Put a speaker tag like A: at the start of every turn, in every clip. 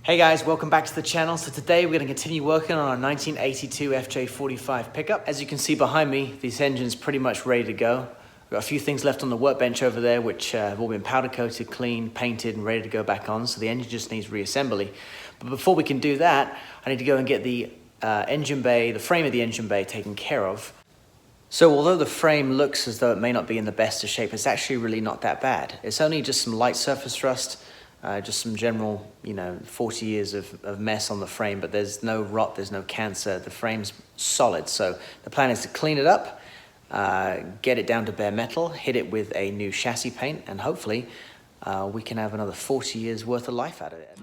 A: Hey guys, welcome back to the channel. So today we're going to continue working on our 1982 FJ45 pickup. As you can see behind me, this engine's pretty much ready to go. We've got a few things left on the workbench over there which have all been powder coated, cleaned, painted and ready to go back on. So the engine just needs reassembly. But before we can do that, I need to go and get the engine bay, the frame of the engine bay taken care of. So although the frame looks as though it may not be in the best of shape, it's actually really not that bad. It's only just some light surface rust. Just some general, 40 years of mess on the frame, but there's no rot, there's no cancer. The frame's solid. So the plan is to clean it up, get it down to bare metal, hit it with a new chassis paint, and hopefully we can have another 40 years worth of life out of it.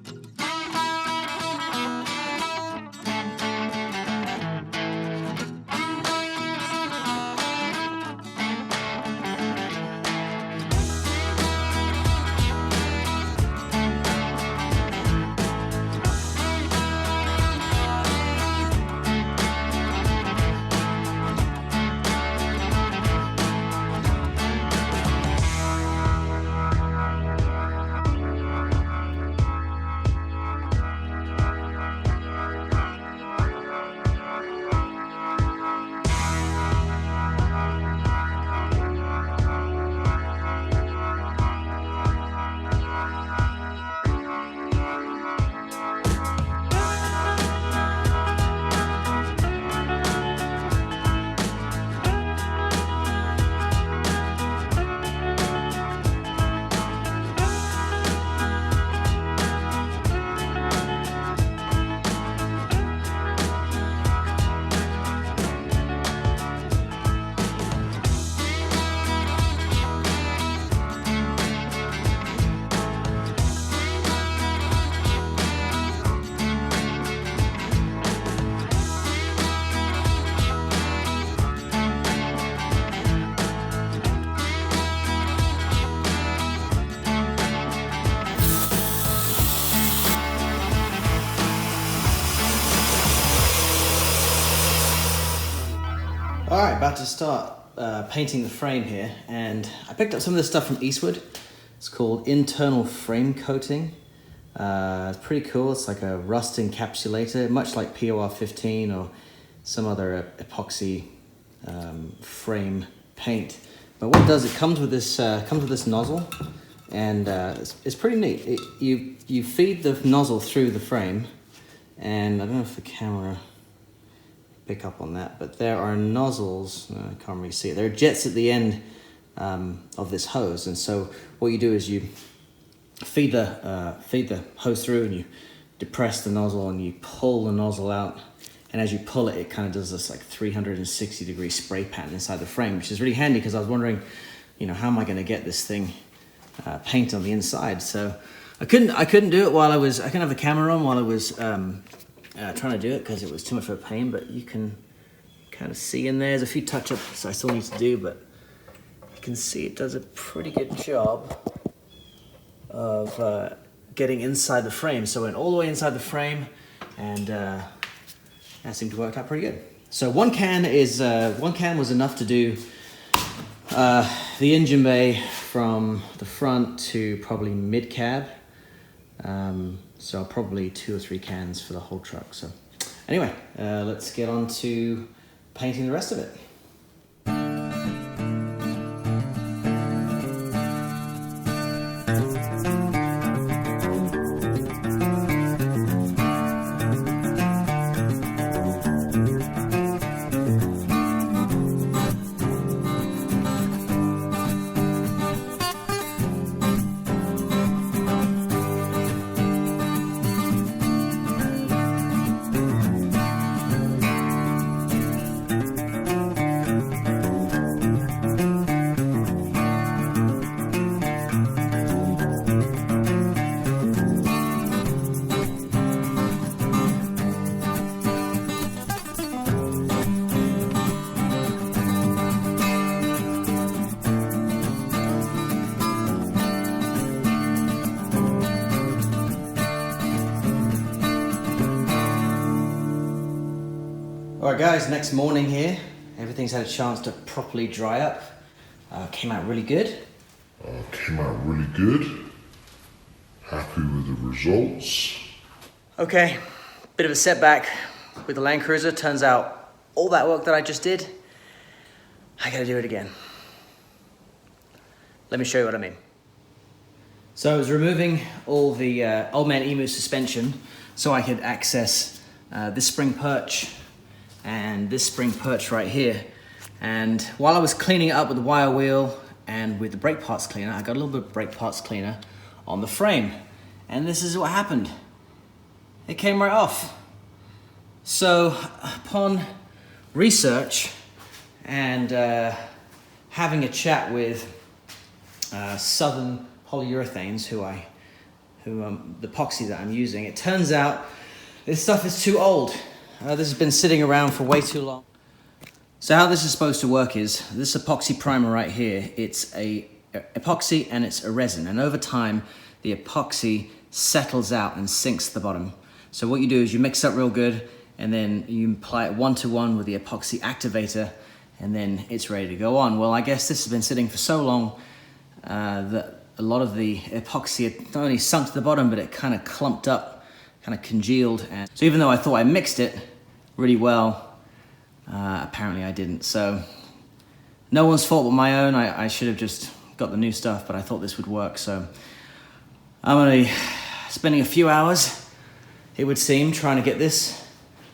A: All right, about to start painting the frame here, and I picked up some of this stuff from Eastwood. It's called internal frame coating. It's pretty cool. It's like a rust encapsulator, much like POR15 or some other epoxy frame paint. But what it does, it comes with this nozzle, and it's pretty neat. You feed the nozzle through the frame, and I don't know if the camera pick up on that, but there are nozzles, I can't really see it, there are jets at the end of this hose, and so what you do is you feed the hose through and you depress the nozzle and you pull the nozzle out, and as you pull it, it kind of does this like 360-degree spray pattern inside the frame, which is really handy because I was wondering, how am I going to get this thing paint on the inside? So I couldn't do it while I couldn't have the camera on while I was trying to do it because it was too much of a pain, but you can kind of see in there. There's a few touch-ups I still need to do, but you can see it does a pretty good job of getting inside the frame. So it went all the way inside the frame, and that seemed to work out pretty good. So one can was enough to do the engine bay from the front to probably mid-cab. So probably 2 or 3 cans for the whole truck. So anyway, let's get on to painting the rest of it. Alright guys, next morning here. Everything's had a chance to properly dry up. Came out really good.
B: Happy with the results.
A: Okay, bit of a setback with the Landcruiser. Turns out all that work that I just did, I gotta do it again. Let me show you what I mean. So I was removing all the Old Man Emu suspension so I could access this spring perch and this spring perch right here. And while I was cleaning it up with the wire wheel and with the brake parts cleaner, I got a little bit of brake parts cleaner on the frame. And this is what happened. It came right off. So upon research and having a chat with Southern Polyurethanes, the epoxy that I'm using, it turns out this stuff is too old. This has been sitting around for way too long. So how this is supposed to work is, this epoxy primer right here, it's a epoxy and it's a resin. And over time, the epoxy settles out and sinks to the bottom. So what you do is you mix up real good and then you apply it one-to-one with the epoxy activator and then it's ready to go on. Well, I guess this has been sitting for so long that a lot of the epoxy had not only sunk to the bottom, but it kind of clumped up, kind of congealed. And so even though I thought I mixed it really well, apparently I didn't. So no one's fault but my own. I should have just got the new stuff, but I thought this would work. So I'm gonna be spending a few hours, it would seem, trying to get this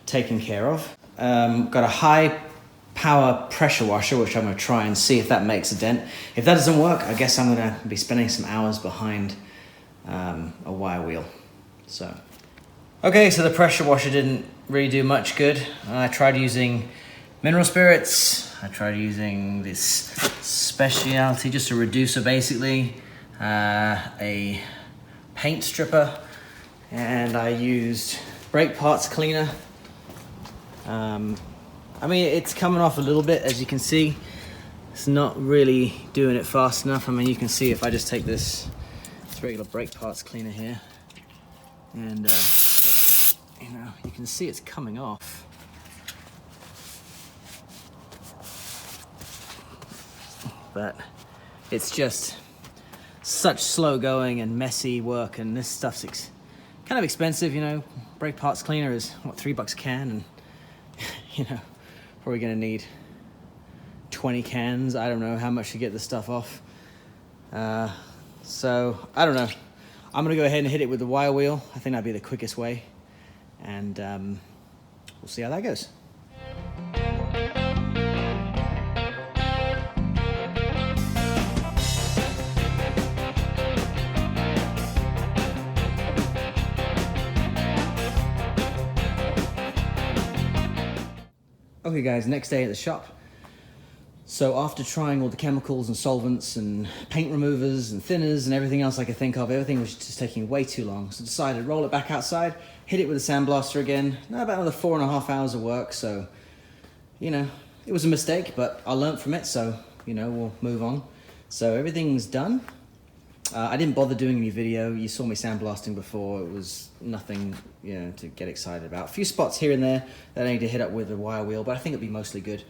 A: taken care of. Got a high power pressure washer, which I'm gonna try and see if that makes a dent. If that doesn't work, I guess I'm gonna be spending some hours behind a wire wheel. So, okay, so the pressure washer didn't really do much good. I tried using mineral spirits. I tried using this specialty, just a reducer basically, a paint stripper, and I used brake parts cleaner. I mean, it's coming off a little bit, as you can see. It's not really doing it fast enough. I mean, you can see if I just take this regular brake parts cleaner here, and you know, you can see it's coming off. But it's just such slow going and messy work, and this stuff's kind of expensive, you know. Brake parts cleaner is, what, $3 a can, and you know, probably gonna need 20 cans. I don't know how much to get this stuff off. So, I don't know. I'm gonna go ahead and hit it with the wire wheel. I think that'd be the quickest way. And we'll see how that goes. Okay guys, next day at the shop. So after trying all the chemicals and solvents and paint removers and thinners and everything else I could think of, everything was just taking way too long. So I decided to roll it back outside, hit it with a sandblaster again. Now about another 4.5 hours of work. So, you know, it was a mistake, but I learned from it. So, you know, we'll move on. So everything's done. I didn't bother doing any video. You saw me sandblasting before. It was nothing, you know, to get excited about. A few spots here and there that I need to hit up with a wire wheel, but I think it'll be mostly good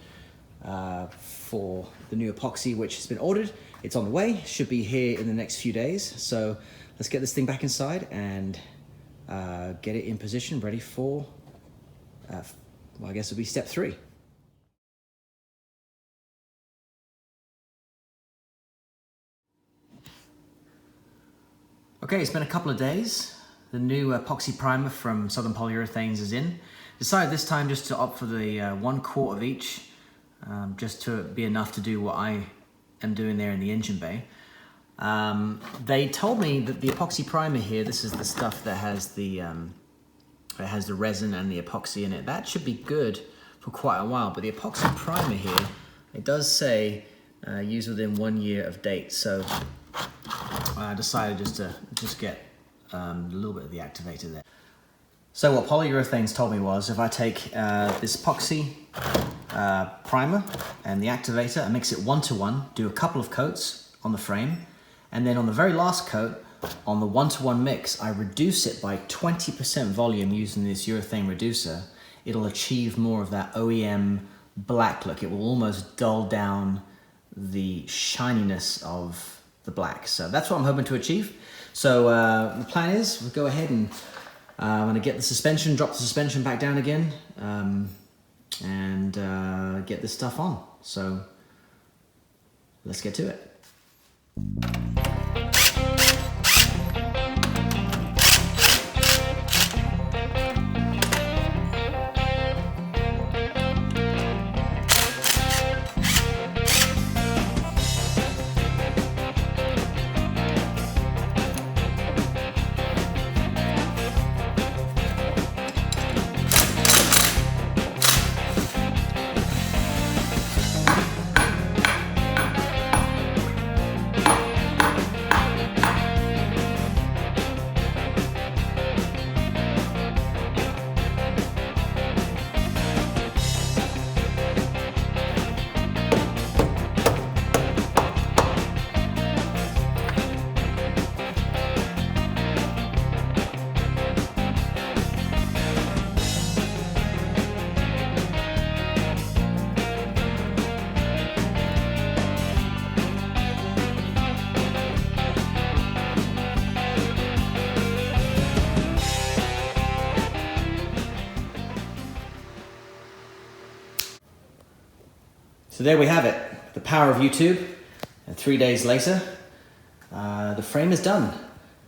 A: for the new epoxy, which has been ordered. It's on the way, should be here in the next few days. So let's get this thing back inside and get it in position, ready for, well, I guess it'll be step 3. Okay, it's been a couple of days. The new epoxy primer from Southern Polyurethanes is in. Decided this time just to opt for the 1 quart of each, just to be enough to do what I am doing there in the engine bay. They told me that the epoxy primer here, this is the stuff that has the resin and the epoxy in it. That should be good for quite a while, but the epoxy primer here, it does say used within 1 year of date. So I decided just to get a little bit of the activator there. So what Polyurethanes told me was, if I take this epoxy primer and the activator and mix it 1-to-1, do a couple of coats on the frame, and then on the very last coat, on the 1-to-1 mix, I reduce it by 20% volume using this urethane reducer. It'll achieve more of that OEM black look. It will almost dull down the shininess of the black. So that's what I'm hoping to achieve. So the plan is we'll go ahead and I'm gonna get the suspension, drop the suspension back down again, and get this stuff on. So let's get to it. So there we have it, the power of YouTube. And 3 days later, the frame is done.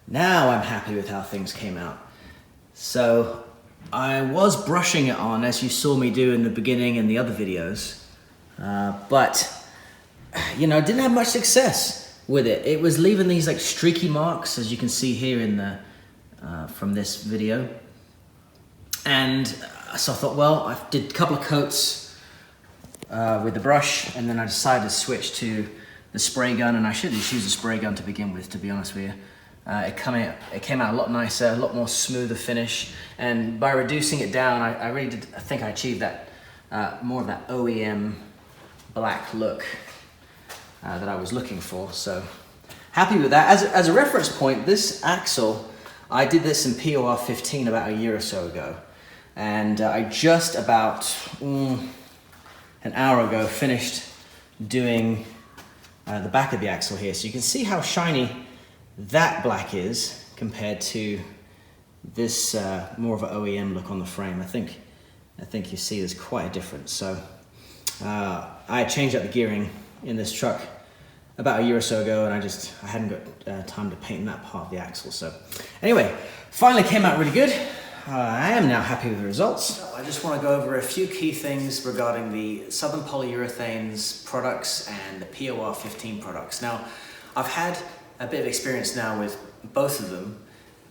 A: Now I'm happy with how things came out. So I was brushing it on, as you saw me do in the beginning and the other videos, but you know, didn't have much success with it. It was leaving these like streaky marks, as you can see here in the from this video. And so I thought, well, I did a couple of coats with the brush, and then I decided to switch to the spray gun, and I should just use a spray gun to begin with, to be honest with you. It came out a lot nicer, a lot more smoother finish, and by reducing it down, I really did, I think I achieved that, more of that OEM black look that I was looking for, so happy with that. As a reference point, this axle, I did this in POR 15 about a year or so ago, and I just about an hour ago finished doing the back of the axle here. So you can see how shiny that black is compared to this more of an OEM look on the frame. I think you see there's quite a difference. So I changed up the gearing in this truck about a year or so ago, and I hadn't got time to paint that part of the axle. So anyway, finally came out really good. I am now happy with the results. I just want to go over a few key things regarding the Southern Polyurethane's products and the POR 15 products. Now, I've had a bit of experience now with both of them.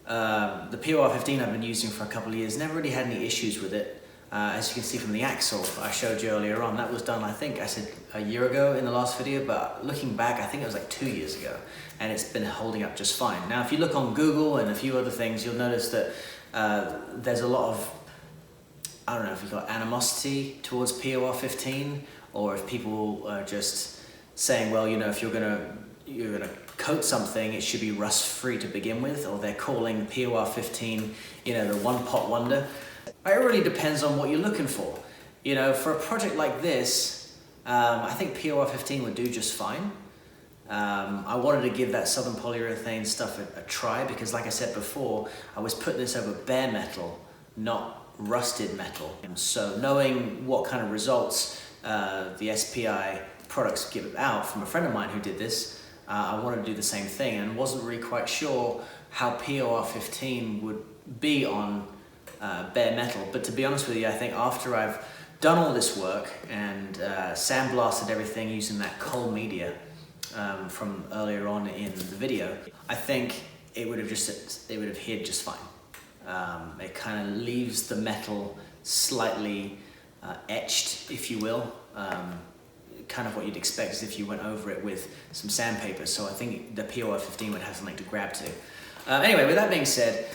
A: The POR 15 I've been using for a couple of years, never really had any issues with it. As you can see from the axle I showed you earlier on, that was done, I think I said a year ago in the last video, but looking back, I think it was like 2 years ago, and it's been holding up just fine. Now, if you look on Google and a few other things, you'll notice that there's a lot of, I don't know if you've got animosity towards POR 15, or if people are just saying, well, you know, if you're gonna coat something, it should be rust-free to begin with, or they're calling POR 15, you know, the one-pot wonder. It really depends on what you're looking for. You know, for a project like this, I think POR 15 would do just fine. I wanted to give that Southern Polyurethane stuff a try because, like I said before, I was putting this over bare metal, not rusted metal. And so knowing what kind of results the SPI products give out from a friend of mine who did this, I wanted to do the same thing, and wasn't really quite sure how POR 15 would be on bare metal. But to be honest with you, I think after I've done all this work and sandblasted everything using that coal media from earlier on in the video, I think it would have hid just fine. It kind of leaves the metal slightly etched, if you will. Kind of what you'd expect is if you went over it with some sandpaper. So I think the POR 15 would have something to grab to. Anyway, with that being said,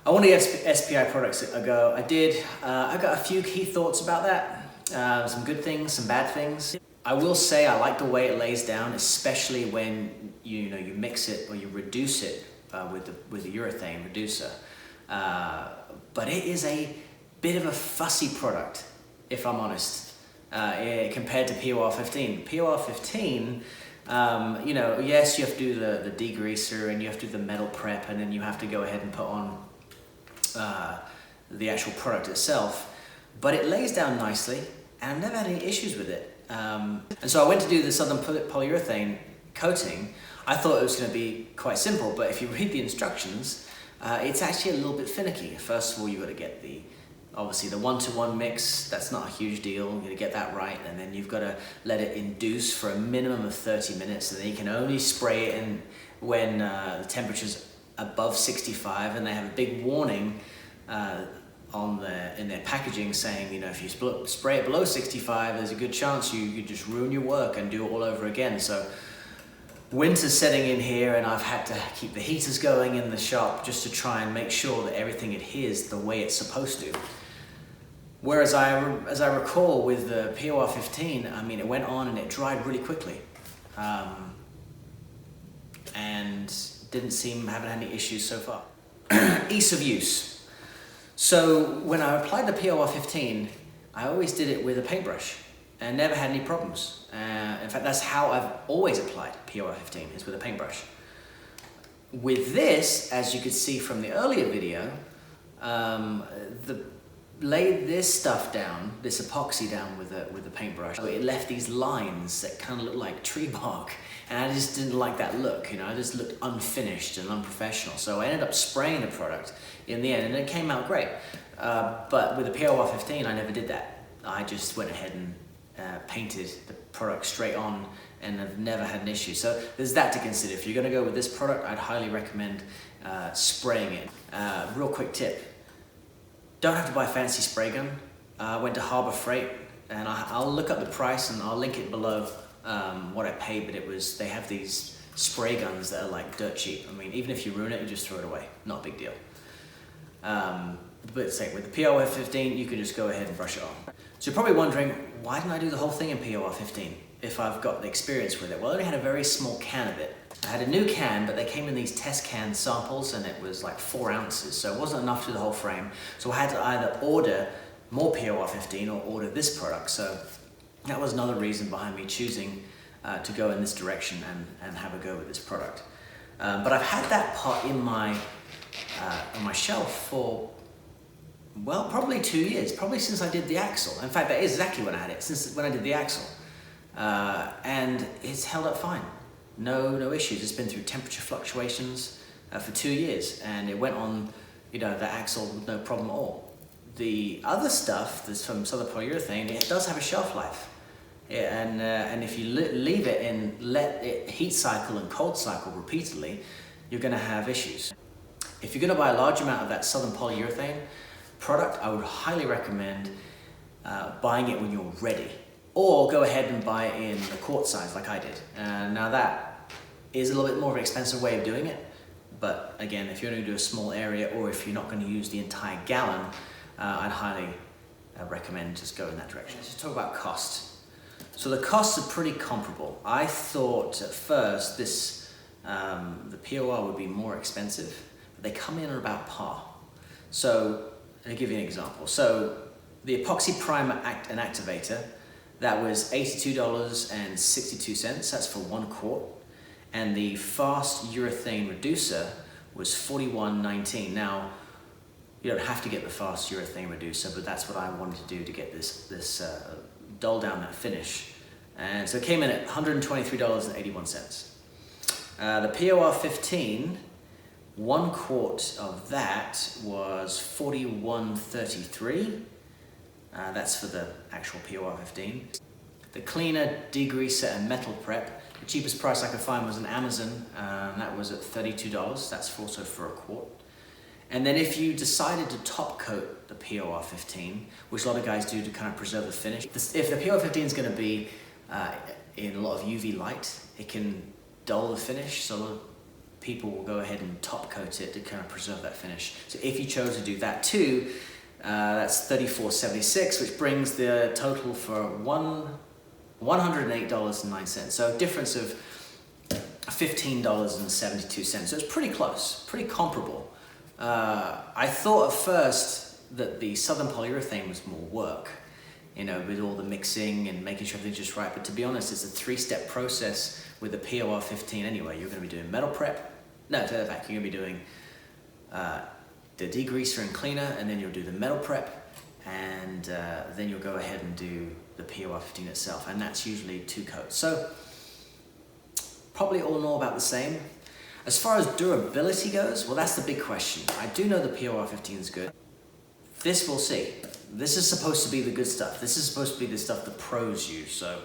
A: I want to give SPI products a go. I did. I got a few key thoughts about that. Some good things, some bad things. I will say I like the way it lays down, especially when you mix it or you reduce it with the urethane reducer. But it is a bit of a fussy product, if I'm honest, compared to POR 15. POR 15, yes, you have to do the degreaser and you have to do the metal prep, and then you have to go ahead and put on
B: the actual product itself, but it lays down nicely, and I've never had any issues with it. And so I went to do the Southern Polyurethane coating. I thought it was going to be quite simple, but if you read the instructions, it's actually a little bit finicky. First of all, you've got to get obviously the 1-to-1 mix. That's not a huge deal. You're going to get that right, and then you've got to let it induce for a minimum of 30 minutes, and then you can only spray it in when the temperature's above 65, and they have a big warning in their packaging saying, you know, if you spray it below 65, there's a good chance you just ruin your work and do it all over again. So winter's setting in here, and I've had to keep the heaters going in the shop just to try and make sure that everything adheres the way it's supposed to. Whereas as I recall with the POR15, I mean, it went on and it dried really quickly, and didn't seem having any issues so far. Ease of use. So when I applied the POR15, I always did it with a paintbrush and never had any problems. In fact, that's how I've always applied POR15, is with a paintbrush. With this, as you could see from the earlier video, laid this stuff down, this epoxy down with the paintbrush. It left these lines that kind of looked like tree bark, and I just didn't like that look. You know, it just looked unfinished and unprofessional. So I ended up spraying the product in the end, and it came out great. But with the POR15, I never did that. I just went ahead and painted the product straight on, and I've never had an issue. So there's that to consider. If you're going to go with this product, I'd highly recommend spraying it. Real quick tip. Don't have to buy a fancy spray gun. I went to Harbor Freight, and I'll look up the price and I'll link it below what I paid, but they have these spray guns that are like dirt cheap. I mean, even if you ruin it, you just throw it away. Not a big deal. But say with the POR15, you can just go ahead and brush it on. So you're probably wondering, why didn't I do the whole thing in POR15 if I've got the experience with it? Well, I only had a very small can of it. I had a new can, but they came in these test can samples, and it was like 4 ounces, so it wasn't enough to do the whole frame. So I had to either order more POR15 or order this product. So that was another reason behind me choosing to go in this direction and have a go with this product. But I've had that part on my shelf for, well, probably 2 years, probably since I did the axle. In fact, that is exactly when I had it, since when I did the axle. And it's held up fine. No issues. It's been through temperature fluctuations for 2 years, and it went on, you know, the axle with no problem at all. The other stuff that's from Southern Polyurethane, it does have a shelf life. And if you leave it and let it heat cycle and cold cycle repeatedly, you're going to have issues. If you're going to buy a large amount of that Southern Polyurethane product, I would highly recommend buying it when you're ready, or go ahead and buy it in the quart size like I did. Now that is a little bit more of an expensive way of doing it, but again, if you're going to do a small area, or if you're not going to use the entire gallon, I'd highly recommend just go in that direction. Let's just talk about cost. So the costs are pretty comparable. I thought at first the POR would be more expensive, but they come in at about par. So I'll give you an example. So the epoxy primer and activator, that was $82.62, that's for 1 quart. And the fast urethane reducer was $41.19. Now, you don't have to get the fast urethane reducer, but that's what I wanted to do to get this dull down that finish. And so it came in at $123.81. The POR15, 1 quart of that was $41.33. That's for the actual POR15. The cleaner, degreaser, and metal prep, the cheapest price I could find was on Amazon, and that was at $32. That's also for a quart. And then if you decided to top coat the POR15, which a lot of guys do to kind of preserve the finish, if the POR15 is going to be in a lot of UV light, it can dull the finish, so a lot of people will go ahead and top coat it to kind of preserve that finish. So if you chose to do that too, that's $34.76, which brings the total for $108.09. So a difference of $15.72. So it's pretty close, pretty comparable. I thought at first that the Southern Polyurethane was more work, you know, with all the mixing and making sure everything's just right. But to be honest, it's a 3-step process with the POR15 anyway. You're going to be doing metal prep. No, take that back. You're going to be doing the degreaser and cleaner, and then you'll do the metal prep, and then you'll go ahead and do the POR15 itself, and that's usually 2 coats. So probably all in all about the same. As far as durability goes, well, that's the big question. I do know the POR15 is good. This we'll see. This is supposed to be the good stuff. This is supposed to be the stuff the pros use, so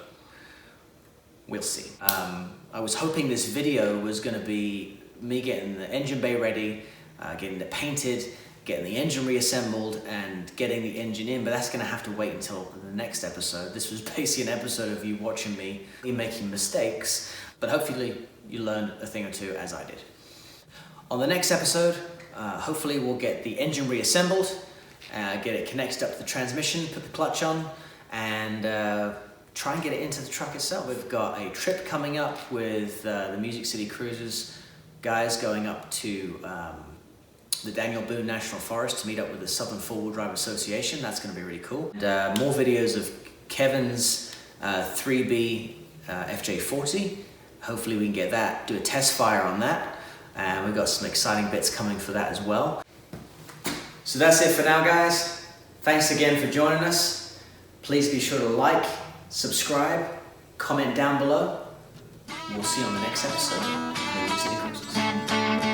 B: we'll see. I was hoping this video was going to be me getting the engine bay ready, getting it painted, getting the engine reassembled, and getting the engine in, but that's going to have to wait until the next episode. This was basically an episode of you watching me making mistakes, but hopefully you learned a thing or two as I did. On the next episode, hopefully we'll get the engine reassembled, get it connected up to the transmission, put the clutch on, and try and get it into the truck itself. We've got a trip coming up with the Music City Cruisers guys going up to the Daniel Boone National Forest to meet up with the Southern Four-Wheel Drive Association. That's going to be really cool. And, more videos of Kevin's 3B FJ40. Hopefully we can get that, do a test fire on that. And we've got some exciting bits coming for that as well. So that's it for now, guys. Thanks again for joining us. Please be sure to like, subscribe, comment down below. We'll see you on the next episode of Music City Cruisers.